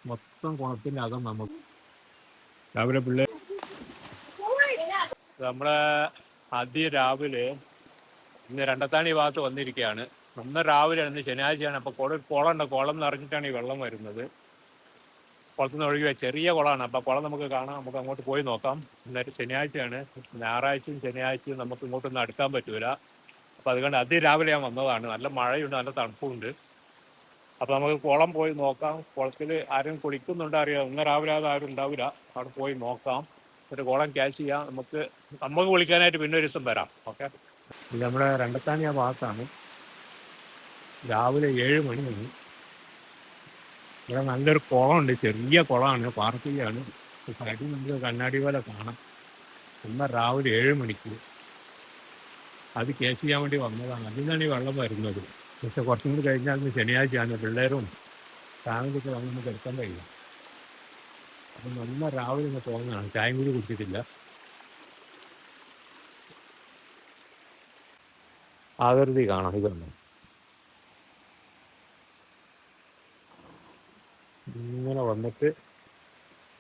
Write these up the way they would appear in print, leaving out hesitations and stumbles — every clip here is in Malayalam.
മൊത്തം കുളത്തിൻ്റെ അകം നമുക്ക് രാവിലെ പിള്ളേർ നമ്മളെ അതിരാവിലെ ഇന്ന് രണ്ടത്താണി ഭാഗത്ത് വന്നിരിക്കുകയാണ്. ഇന്ന് രാവിലെ ഇന്ന് ശനിയാഴ്ചയാണ്. അപ്പോൾ കുളമുണ്ട്. കുളം നിറഞ്ഞിട്ടാണ് ഈ വെള്ളം വരുന്നത്. കുളത്തിൽ നിന്ന് ഒഴുകി ചെറിയ കുളമാണ്. അപ്പോൾ കുളം നമുക്ക് കാണാം. നമുക്ക് അങ്ങോട്ട് പോയി നോക്കാം. ഇന്നൊരു ശനിയാഴ്ചയാണ്. ഞായറാഴ്ചയും ശനിയാഴ്ചയും നമുക്ക് ഇങ്ങോട്ടൊന്നും അടുക്കാൻ പറ്റൂല. അപ്പോൾ അതുകൊണ്ട് അതിരാവിലെ ഞാൻ വന്നതാണ്. നല്ല മഴയുണ്ട്, നല്ല തണുപ്പുണ്ട്. അപ്പോൾ നമുക്ക് കുളം പോയി നോക്കാം. കുളത്തിൽ ആരും കുളിക്കുന്നുണ്ടോ അറിയാം. ഇന്ന് രാവിലെ അത് ആരും ഉണ്ടാവില്ല. അവിടെ പോയി നോക്കാം. ഒരു കുളം ക്യാച്ച് ചെയ്യാം. നമുക്ക് കുളിക്കാനായിട്ട് പിന്നെ ഒരു ദിവസം വരാം. ഓക്കെ. ഇത് നമ്മുടെ രണ്ടത്താണി ആ ഭാഗത്താണ്. രാവിലെ 7 മണിയാണ്. ഇവിടെ നല്ലൊരു കുളമുണ്ട്. ചെറിയ കുളമാണ്, പാർക്കിലാണ്. സൈഡിൽ നമുക്ക് കണ്ണാടി പോലെ കാണാം. ഇന്ന് രാവിലെ 7 മണിക്ക് അത് ക്യാച്ച് ചെയ്യാൻ വേണ്ടി വന്നതാണ്. അതിനാണ് ഈ വെള്ളം വരുന്നത്. പക്ഷെ കുറച്ചും കൂടി കഴിഞ്ഞാൽ ശനിയാഴ്ചയാണ്. പിള്ളേരും ഫാമിലിയൊക്കെ വന്ന് നമുക്ക് എടുക്കാൻ കഴിയും. അപ്പം നല്ല രാവിലെ ഇന്ന് പോകുന്നതാണ്. ചായം കൂടി കുടിച്ചിട്ടില്ല. ആകൃതി കാണാം. ഇതുണ്ട്, ഇങ്ങനെ വന്നിട്ട്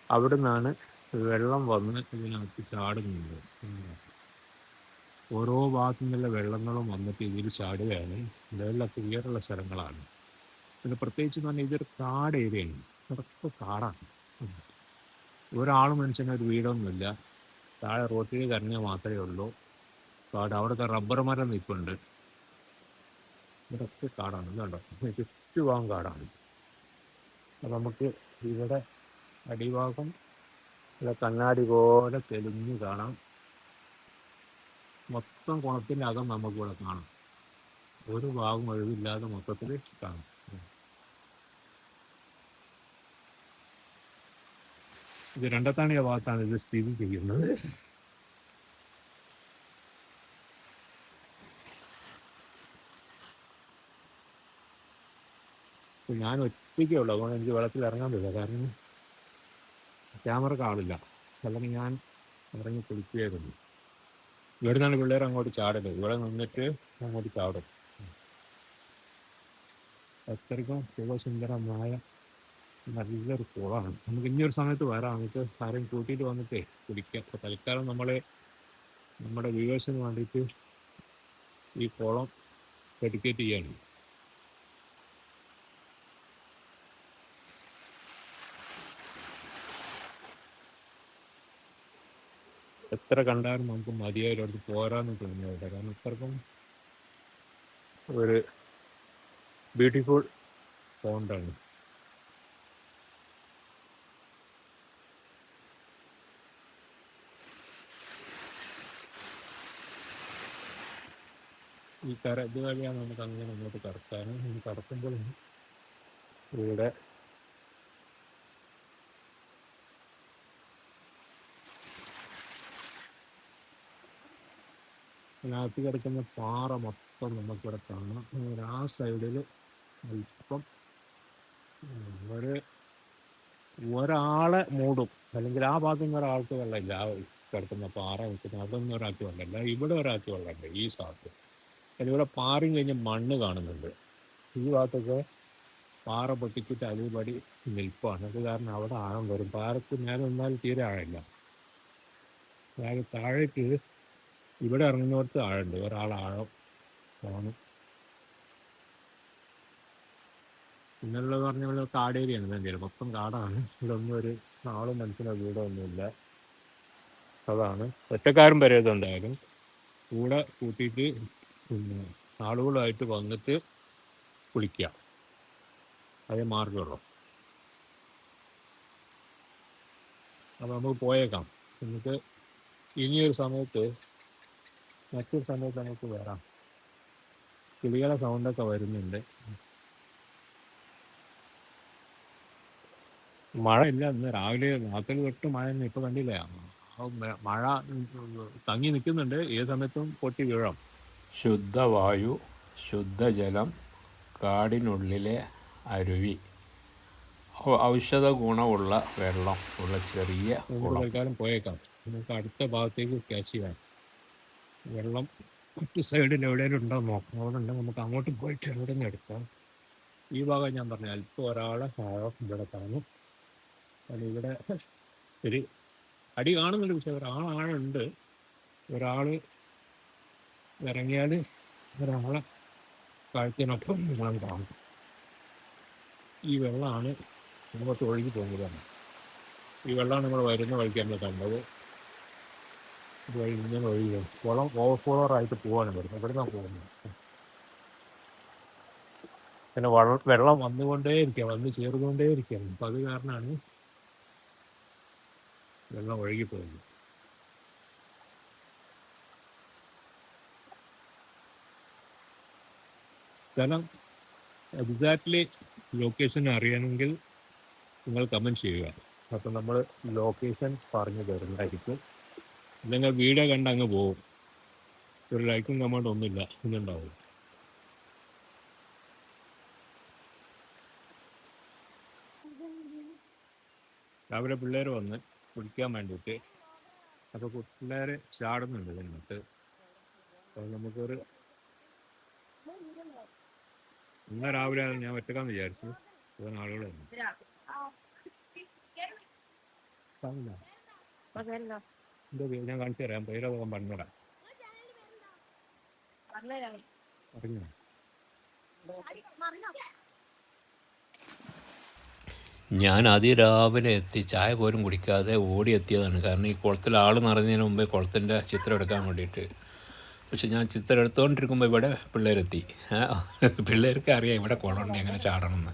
അവിടെ നിന്നാണ് വെള്ളം വന്ന് ഇതിനകത്ത് ചാടുന്നുണ്ട്. ഓരോ ഭാഗത്തു നിന്നുള്ള വെള്ളങ്ങളും വന്നിട്ട് ഇതിൽ ചാടുകയാണ്. ഇതെല്ലാം ക്ലിയറുള്ള സ്ഥലങ്ങളാണ്. പിന്നെ പ്രത്യേകിച്ച് എന്ന് പറഞ്ഞാൽ ഇതൊരു കാട് ഏരിയയാണ്. ഇതൊക്കെ കാടാണ്. ഒരാളും മനുഷ്യന് ഒരു വീടൊന്നുമില്ല. താഴെ റോട്ടിൽ കരഞ്ഞാൽ മാത്രമേ ഉള്ളൂ കാട്. അവിടുത്തെ റബ്ബർ മരം നിൽപ്പുണ്ട്. ഇതൊക്കെ കാടാണ്. ഇതുണ്ടോ, ചുറ്റുഭാഗം കാടാണ്. അപ്പം നമുക്ക് ഇവിടെ അടിഭാഗം ഇവിടെ കണ്ണാടി പോലെ തെളിഞ്ഞ് കാണാം. മൊത്തം കുളത്തിൻ്റെ അകം നമുക്കിവിടെ കാണാം. ഒരു ഭാഗം ഒഴിവില്ലാതെ മൊത്തത്തിൽ കാണാം. ഇത് രണ്ടത്താണിയ ഭാഗത്താണ് ഇത് സ്ഥിതി ചെയ്യുന്നത്. ഞാൻ ഒറ്റയ്ക്കേ ഉള്ളൂ. അതുകൊണ്ട് എനിക്ക് വെള്ളത്തിൽ ഇറങ്ങാൻ പറ്റില്ല. കാരണം ക്യാമറക്ക് ആളില്ല. അല്ലെങ്കിൽ ഞാൻ ഇറങ്ങി കുളിക്കുകയായിരുന്നു. ഇവിടെ നിന്നാണ് പിള്ളേർ അങ്ങോട്ട് ചാടല്. ഇവിടെ നിന്നിട്ട് അങ്ങോട്ട് ചാടും. അത്രയ്ക്കും ശുഭസുന്ദരമായ നല്ലൊരു കുളമാണ്. നമുക്ക് ഇനിയൊരു സമയത്ത് വരാം. നമുക്ക് ആരെയും കൂട്ടിയിട്ട് വന്നിട്ടേ കുടിക്കാം. അപ്പോൾ തൽക്കാലം നമ്മുടെ വ്യൂവേഴ്സിന് വേണ്ടിയിട്ട് ഈ കുളം ഡെഡിക്കേറ്റ് ചെയ്യാണ്. എത്ര കണ്ടാലും നമുക്ക് മതിയായിട്ട് പോരാന്ന് തോന്നിയത്. കാരണം ഇത്രക്കും ഒരു ബ്യൂട്ടിഫുൾ പോണ്ടാണ്. ഈ ഇതുവഴിയാണ് നമുക്ക് അങ്ങനെ അങ്ങോട്ട് കടക്കാനും. കടക്കുമ്പോൾ ഇവിടെ അതിനകത്ത് കിടക്കുന്ന പാറ മൊത്തം നമുക്കിവിടെ കാണാം. ആ സൈഡിൽ അല്പം ഒരാളെ മൂടും. അല്ലെങ്കിൽ ആ ഭാഗത്തു നിന്ന് ഒരാൾക്ക് വെള്ളമില്ല. ആ കിടക്കുന്ന പാറ നിൽക്കുന്ന അതൊന്നും ഒരാൾക്ക് വെള്ളമില്ല. ഇവിടെ ഒരാൾക്ക് വെള്ളമുണ്ട് ഈ ഭാഗത്ത്. അതിലൂടെ പാറയും കഴിഞ്ഞ് മണ്ണ് കാണുന്നുണ്ട്. ഈ ഭാഗത്തൊക്കെ പാറ പൊട്ടിച്ചിട്ട് അതുപടി നിൽപ്പാണ്. അത് കാരണം അവിടെ ആഴം വരും. പാറയ്ക്ക് മേലെ നിന്നാൽ തീരെ ആഴമില്ല. അതായത് താഴേക്ക് ഇവിടെ ഇറങ്ങുന്നവർക്ക് ആഴമുണ്ട്. ഒരാളാഴം കാണും. പിന്നുള്ളത് പറഞ്ഞ കാടേരിയാണ്. വേണ്ടിയത് മൊത്തം കാടാണ്. ഇവിടെ ഒന്നും ഒരു ആളും മനുഷ്യനോ വീടോ ഒന്നുമില്ല. അതാണ് ഒറ്റക്കാരും വരേതുണ്ടായാലും കൂടെ കൂട്ടിയിട്ട് പിന്നെ ആളുകളായിട്ട് വന്നിട്ട് കുളിക്കുക. അതേ മാർഗമുള്ളൂ. അപ്പോൾ നമുക്ക് പോയേക്കാം. നമുക്ക് ഇനിയൊരു സമയത്ത് മറ്റൊരു സമയത്ത് നമുക്ക് വരാം. കിളികളെ സൗണ്ടൊക്കെ വരുന്നുണ്ട്. മഴ ഇല്ല. ഇന്ന് രാവിലെ രാത്രി തൊട്ട് മഴ തന്നെ. ഇപ്പം കണ്ടില്ലേ, മഴ തങ്ങി നിൽക്കുന്നുണ്ട്. ഏത് സമയത്തും പൊട്ടി വീഴാം. ശുദ്ധവായു, ശുദ്ധജലം, കാടിനുള്ളിലെ അരുവി, ഔഷധ ഗുണമുള്ള വെള്ളം ഉള്ള ചെറിയ കുളം. തൽക്കാലം പോയേക്കാം. നമുക്ക് അടുത്ത ഭാഗത്തേക്ക് ക്യാച്ച് ചെയ്യാം. വെള്ളം മറ്റു സൈഡിൽ എവിടെയെങ്കിലും ഉണ്ടോ നോക്കാം. അവിടെ ഉണ്ടെങ്കിൽ നമുക്ക് അങ്ങോട്ട് പോയിട്ട് എവിടെ നിന്ന് എടുക്കാം. ഈ ഭാഗം ഞാൻ പറഞ്ഞു അല്പം ഒരാളെ ഭാഗം ഇവിടെ കാണും. കാരണം ഇവിടെ ഒരു അടി കാണുന്നുണ്ട്, പക്ഷെ ഒരാളുണ്ട്. ഒരാൾ ഇറങ്ങിയാൽ ഒരാളെ കാഴ്ചനൊപ്പം നിങ്ങളും കാണും. ഈ വെള്ളമാണ് ഇങ്ങോട്ട് ഒഴുകി പോകുന്നതാണ്. ഈ വെള്ളമാണ് നമ്മൾ വരുന്ന വഴിക്ക് നമ്മൾ കണ്ടത്. ഇതുവഴി ഇങ്ങനെ ഒഴുകി കുളം ഓവർഫ്ലോറായിട്ട് പോവാണ് വരുന്നത്. ഇവിടുന്നാണ് പോകുന്നത്. പിന്നെ വെള്ളം വന്നുകൊണ്ടേയിരിക്കുക, വന്ന് ചേർന്നുകൊണ്ടേയിരിക്കുകയാണ്. അപ്പം അത് കാരണമാണ് വെള്ളം ഒഴുകിപ്പോകുന്നത്. സ്ഥലം എക്സാക്ട്ലി ലൊക്കേഷൻ അറിയണമെങ്കിൽ നിങ്ങൾ കമൻറ്റ് ചെയ്യുക. അപ്പം നമ്മൾ ലൊക്കേഷൻ പറഞ്ഞു തരുന്നതായിരിക്കും. നിങ്ങൾ വീഡിയോ കണ്ട് അങ്ങ് പോകും. ഒരു ലൈക്കും കമൻറ്റ് ഒന്നുമില്ല ഇന്നുണ്ടാവും. രാവിലെ പിള്ളേർ വന്ന് കുടിക്കാൻ വേണ്ടിയിട്ട്. അപ്പോൾ പിള്ളേർ ചാടുന്നുണ്ട് ഇതിനകത്ത്. അപ്പോൾ നമുക്കൊരു ഇന്ന് രാവിലെ ഞാൻ ഒറ്റക്കാന്ന് വിചാരിച്ചു. ഇവൻ ആളുകൾ വന്നു. എന്തോ ഞാൻ കാണിച്ചു തരാം. പേരൊക്കെ പറഞ്ഞുതരാം. അറിഞ്ഞോ? ഞാൻ അതിരാവിലെ എത്തി, ചായ പോലും കുടിക്കാതെ ഓടിയെത്തിയതാണ്. കാരണം ഈ കുളത്തിൽ ആൾ നിറഞ്ഞതിന് മുമ്പേ കുളത്തിൻ്റെ ചിത്രം എടുക്കാൻ വേണ്ടിയിട്ട്. പക്ഷെ ഞാൻ ചിത്രം എടുത്തുകൊണ്ടിരിക്കുമ്പോൾ ഇവിടെ പിള്ളേരെത്തി. പിള്ളേർക്ക് അറിയാം ഇവിടെ കുളമുണ്ട്, എങ്ങനെ ചാടണമെന്ന്.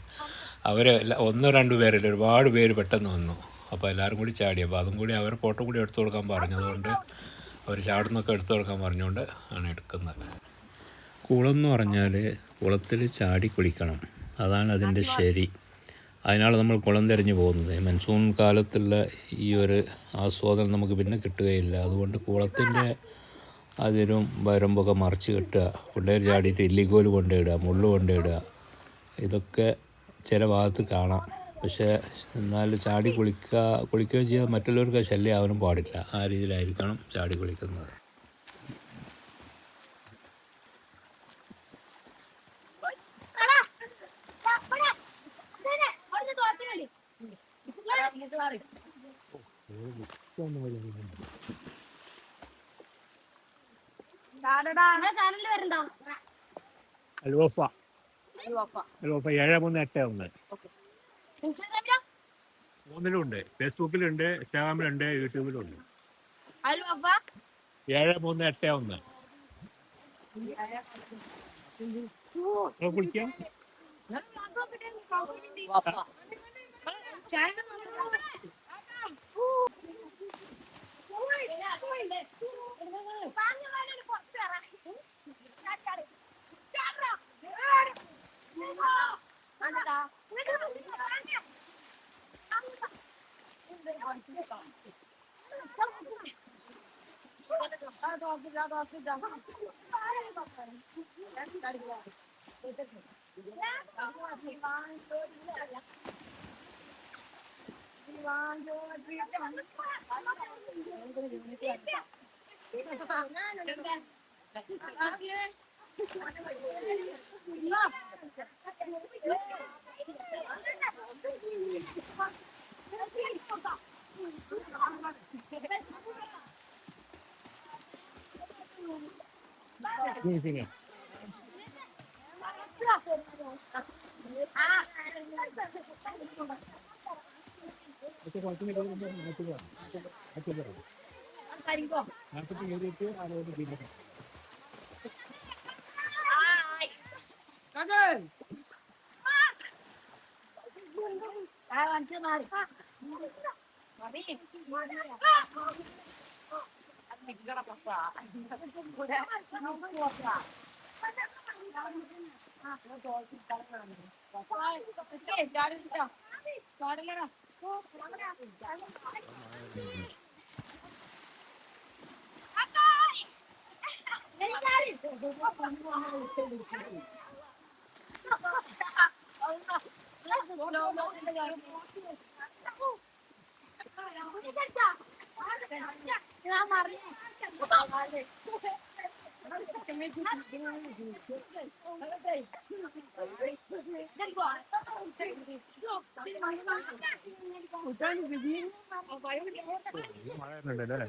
അവർ ഒന്നോ രണ്ടോ പേരല്ല, ഒരുപാട് പേര് പെട്ടെന്ന് വന്നു. അപ്പോൾ എല്ലാവരും കൂടി ചാടി. അപ്പോൾ അതും കൂടി അവർ ഫോട്ടോ കൂടി എടുത്തു കൊടുക്കാൻ പറഞ്ഞതുകൊണ്ട്, അവർ ചാടുന്നൊക്കെ എടുത്തു കൊടുക്കാൻ പറഞ്ഞുകൊണ്ട് ആണ് എടുക്കുന്നത്. കുളം എന്ന് പറഞ്ഞാൽ കുളത്തിൽ ചാടി കുളിക്കണം, അതാണ് അതിൻ്റെ ശരി. അതിനാണ് നമ്മൾ കുളം തിരഞ്ഞു പോകുന്നത്. മൺസൂൺ കാലത്തുള്ള ഈ ഒരു ആസ്വാദനം നമുക്ക് പിന്നെ കിട്ടുകയില്ല. അതുകൊണ്ട് കുളത്തിൻ്റെ അതിരും വരമ്പൊക്കെ മറിച്ച് കെട്ടുക, പിള്ളേർ ചാടിയിട്ട് ഇല്ലിക്കോല് കൊണ്ടിടുക, മുള്ളു കൊണ്ടിടുക, ഇതൊക്കെ ചില ഭാഗത്ത് കാണാം. പക്ഷേ എന്നാൽ ചാടി കുളിക്കുകയും ചെയ്യാൻ മറ്റുള്ളവർക്ക് ശല്യം ആവാനും പാടില്ല. ആ രീതിയിലായിരിക്കണം ചാടി കുളിക്കുന്നത്. അൽവഫ 7381 മൂന്നിലുണ്ട്. ഫേസ്ബുക്കിലുണ്ട്, ഇൻസ്റ്റാഗ്രാമിലുണ്ട്, യൂട്യൂബിലുണ്ട്. 7381 കുളിക്കാം. മഴ വരുന്നുണ്ടല്ലേ?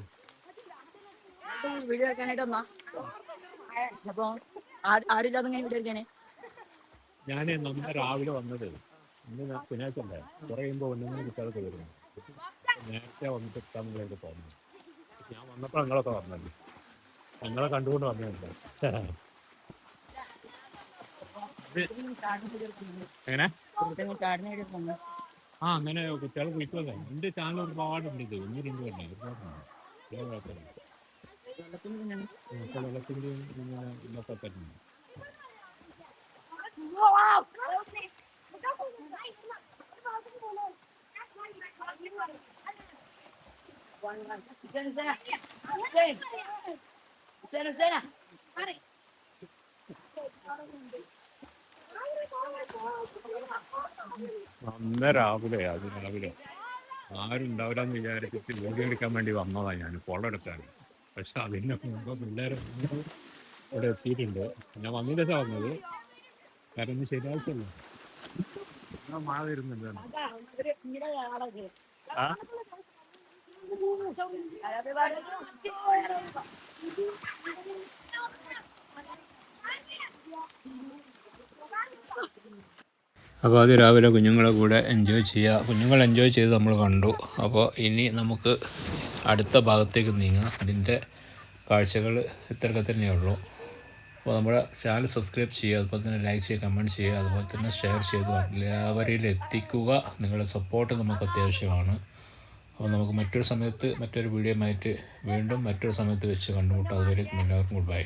വീഡിയോ എടുക്കാനായിട്ട് വന്നാ അപ്പൊ ആരില്ലാതെ ഇങ്ങനെ വീഡിയോ എടുക്കാനേ. ഞാൻ നന്ന രാവിലെ വന്നത് ഇന്ന് ശനിയാഴ്ച അല്ലേ, കുറെ കഴിയുമ്പോൾ ഒന്നും കുട്ടികൾക്ക് വരുന്നു. നേരത്തെ വന്നിട്ട് എത്താമെന്നൊക്കെ തോന്നുന്നു. ഞാൻ വന്നപ്പോൾ നിങ്ങളൊക്കെ വന്നല്ലേ, ഞങ്ങളെ കണ്ടുകൊണ്ട് വന്നിട്ടുണ്ട്. എങ്ങനെ ആ അങ്ങനെ കുട്ടികൾ പോയിക്കോളെ. എൻ്റെ ചാനൽ ഒരുപാടുണ്ട്, ഇത് ഒന്ന് രണ്ട് തന്നെ ഒരുപാടുണ്ട്. വെള്ളത്തിൻ്റെയും ഇങ്ങനെ ഇതൊക്കെ തന്നെ. അന്ന് രാവിലെ ആരും ഉണ്ടാവില്ലെന്ന് വിചാരിച്ചിട്ട് വീഡിയോ എടുക്കാൻ വേണ്ടി വന്നതാണ് ഞാൻ, കുളം എടുക്കാൻ. പക്ഷെ അതിന് മുമ്പ് പിള്ളേർ ഇവിടെ എത്തിയിട്ടുണ്ട്. ഞാൻ വന്നതിൻ്റെ വന്നത്, കാരണം ഇന്ന് ശനിയാഴ്ചയല്ലേ, മഴ വരുന്നുണ്ട്. ആ അപ്പോൾ അത് രാവിലെ കുഞ്ഞുങ്ങളെ കൂടെ എൻജോയ് ചെയ്യുക. കുഞ്ഞുങ്ങൾ എൻജോയ് ചെയ്ത് നമ്മൾ കണ്ടു. അപ്പോൾ ഇനി നമുക്ക് അടുത്ത ഭാഗത്തേക്ക് നീങ്ങാം. അതിൻ്റെ കാഴ്ചകൾ ഇത്രയൊക്കെ തന്നെയുള്ളൂ. അപ്പോൾ നമ്മുടെ ചാനൽ സബ്സ്ക്രൈബ് ചെയ്യുക, അതുപോലെ തന്നെ ലൈക്ക് ചെയ്യുക, കമൻറ്റ് ചെയ്യുക, അതുപോലെ തന്നെ ഷെയർ ചെയ്ത് എല്ലാവരിലും എത്തിക്കുക. നിങ്ങളുടെ സപ്പോർട്ട് നമുക്ക് അത്യാവശ്യമാണ്. അപ്പോൾ നമുക്ക് മറ്റൊരു സമയത്ത് മറ്റൊരു വീഡിയോ ആയിട്ട് വീണ്ടും മറ്റൊരു സമയത്ത് വെച്ച് കണ്ടുമുട്ടാം. അതുവരെ എല്ലാവർക്കും ഗുഡ് ബൈ.